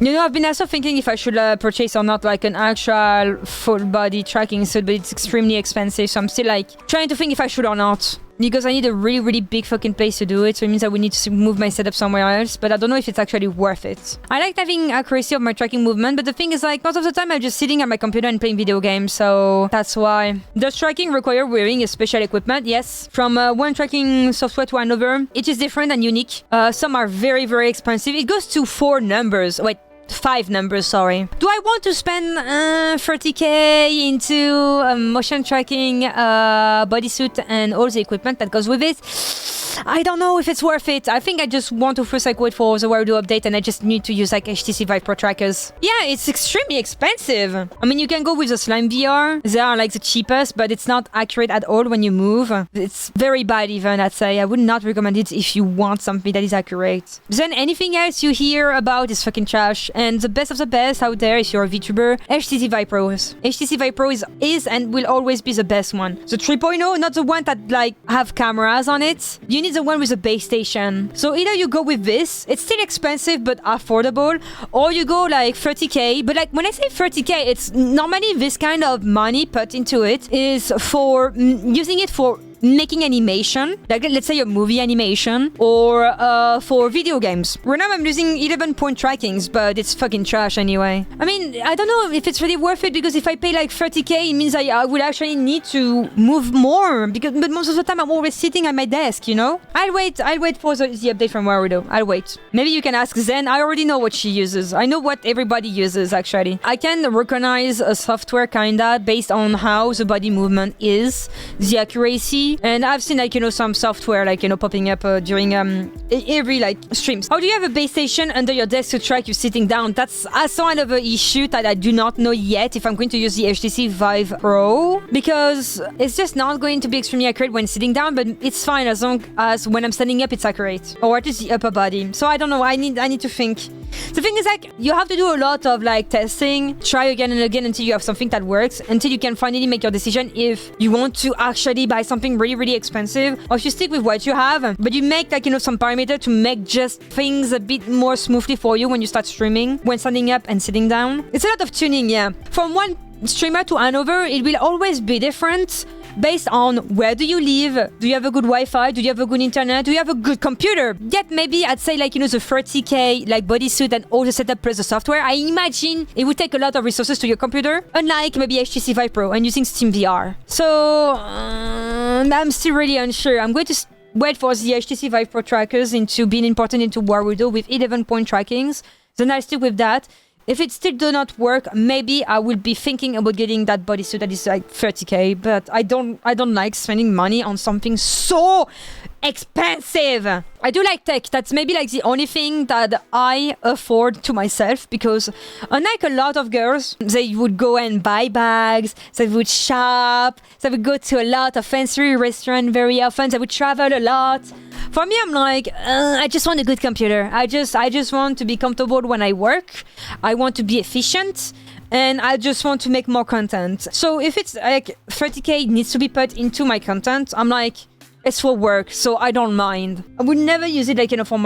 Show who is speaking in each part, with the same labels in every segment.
Speaker 1: You know, I've been also thinking if I should purchase or not like an actual full body tracking suit, but it's extremely expensive, so I'm still like trying to think if I should or not. Because I need a really, really big fucking place to do it, so it means I would need to move my setup somewhere else, but I don't know if it's actually worth it. I like having accuracy of my tracking movement, but the thing is like, most of the time I'm just sitting at my computer and playing video games, so that's why. Does tracking require wearing a special equipment? Yes. From one tracking software to another, it is different and unique. Some are very, very expensive. It goes to 4 numbers. Wait. 5 numbers, sorry. Do I want to spend 30k into motion tracking, bodysuit and all the equipment that goes with it? I don't know if it's worth it. I think I just want to first like wait for the Warudo update and I just need to use like HTC Vive Pro trackers. Yeah, it's extremely expensive. I mean, you can go with the Slime VR. They are like the cheapest, but it's not accurate at all when you move. It's very bad even, I'd say. I would not recommend it if you want something that is accurate. Then anything else you hear about is fucking trash. And the best of the best out there, if you're a VTuber, HTC Vive Pros. HTC Vive Pro is and will always be the best one. The 3.0, not the one that like have cameras on it. You need the one with a base station. So either you go with this, it's still expensive but affordable, or you go like 30k. But like when I say 30k, it's normally this kind of money put into it is for using it for making animation, like let's say a movie animation, or for video games. Right now I'm using 11-point trackings, but it's fucking trash anyway. I mean, I don't know if it's really worth it, because if I pay like 30k, it means I would actually need to move more, but most of the time I'm always sitting at my desk, you know? I'll wait for the update from Warudo. I'll wait. Maybe you can ask Zen. I already know what she uses. I know what everybody uses, actually. I can recognize a software kinda based on how the body movement is, the accuracy. And I've seen like, you know, some software like, you know, popping up during every like streams. How do you have a base station under your desk to track you sitting down? That's a sign of an issue that I do not know yet if I'm going to use the HTC Vive Pro, because it's just not going to be extremely accurate when sitting down, but it's fine as long as when I'm standing up it's accurate, or at least the upper body. So I don't know, I need to think. The thing is like, you have to do a lot of like testing, try again and again until you have something that works, until you can finally make your decision if you want to actually buy something really, really expensive, or if you stick with what you have, but you make like, you know, some parameter to make just things a bit more smoothly for you when you start streaming, when standing up and sitting down. It's a lot of tuning, yeah. From one streamer to another, it will always be different based on where do you live, do you have a good Wi-Fi, do you have a good internet, do you have a good computer. Yet maybe I'd say like, you know, the 30k like bodysuit and all the setup plus the software, I imagine it would take a lot of resources to your computer, unlike maybe HTC Vive Pro and using Steam VR. So I'm still really unsure. I'm going to wait for the HTC Vive Pro trackers into being imported into Warudo with 11-point trackings. Then I'll stick with that. If it still do not work, maybe I will be thinking about getting that bodysuit that is like 30k, but I don't like spending money on something so expensive. I do like tech. That's maybe like the only thing that I afford to myself, because unlike a lot of girls, they would go and buy bags, they would shop, they would go to a lot of fancy restaurants very often, they would travel a lot. For me, I'm like, I just want a good computer. I just want to be comfortable when I work. I want to be efficient. And I just want to make more content. So if it's like 30k needs to be put into my content, I'm like, it's for work, so I don't mind. I would never use it like, you know, for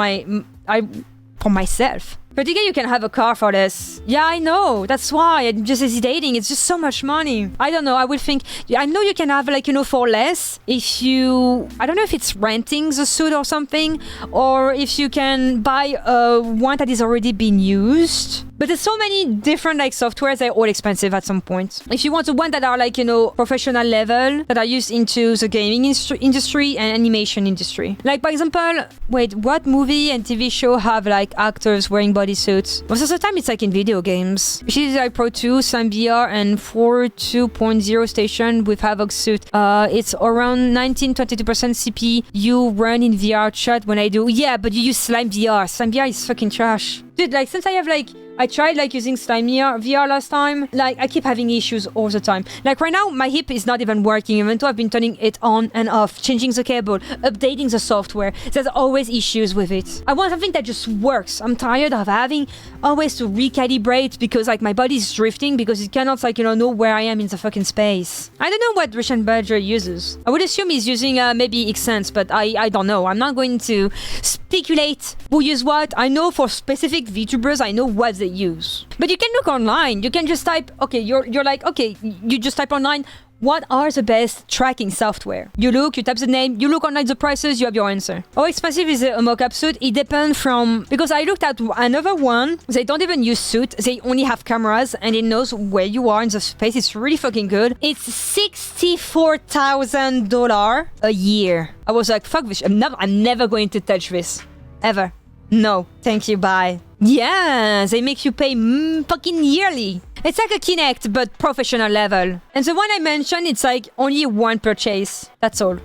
Speaker 1: myself. 30k you can have a car for less. Yeah, I know. That's why I'm just hesitating. It's just so much money. I don't know. I would think, I know you can have like, you know, for less if you, I don't know if it's renting the suit or something, or if you can buy one that is already been used. But there's so many different like softwares that are all expensive at some point. If you want the one that are like, you know, professional level, that are used into the gaming industry and animation industry. Like, for example, wait, what movie and TV show have like actors wearing bodysuits? Most of the time it's like in video games. Which is like Pro 2, Slime VR, and 4.2.0 station with Havoc suit. It's around 19-22% CPU run in VR chat when I do. Yeah, but you use Slime VR. Slime VR is fucking trash. Dude, like, since I have like, I tried like using Slime VR last time, like I keep having issues all the time. Like right now, my hip is not even working, even though I've been turning it on and off, changing the cable, updating the software. There's always issues with it. I want something that just works. I'm tired of having always to recalibrate because like my body's drifting because it cannot like, you know where I am in the fucking space. I don't know what Russian Badger uses. I would assume he's using maybe Xsense, but I don't know. I'm not going to speculate who use what. I know for specific VTubers, I know what they they use. But you can look online. You can just type, okay, you're like, okay, you just type online, what are the best tracking software? You look, you type the name, you look online the prices, you have your answer. How expensive is a mocap suit? It depends from... Because I looked at another one, they don't even use suit, they only have cameras and it knows where you are in the space. It's really fucking good. It's $64,000 a year. I was like, fuck this, I'm never going to touch this. Ever. No, thank you, bye. Yeah, they make you pay fucking yearly. It's like a Kinect, but professional level. And the one I mentioned, it's like only one purchase. That's all.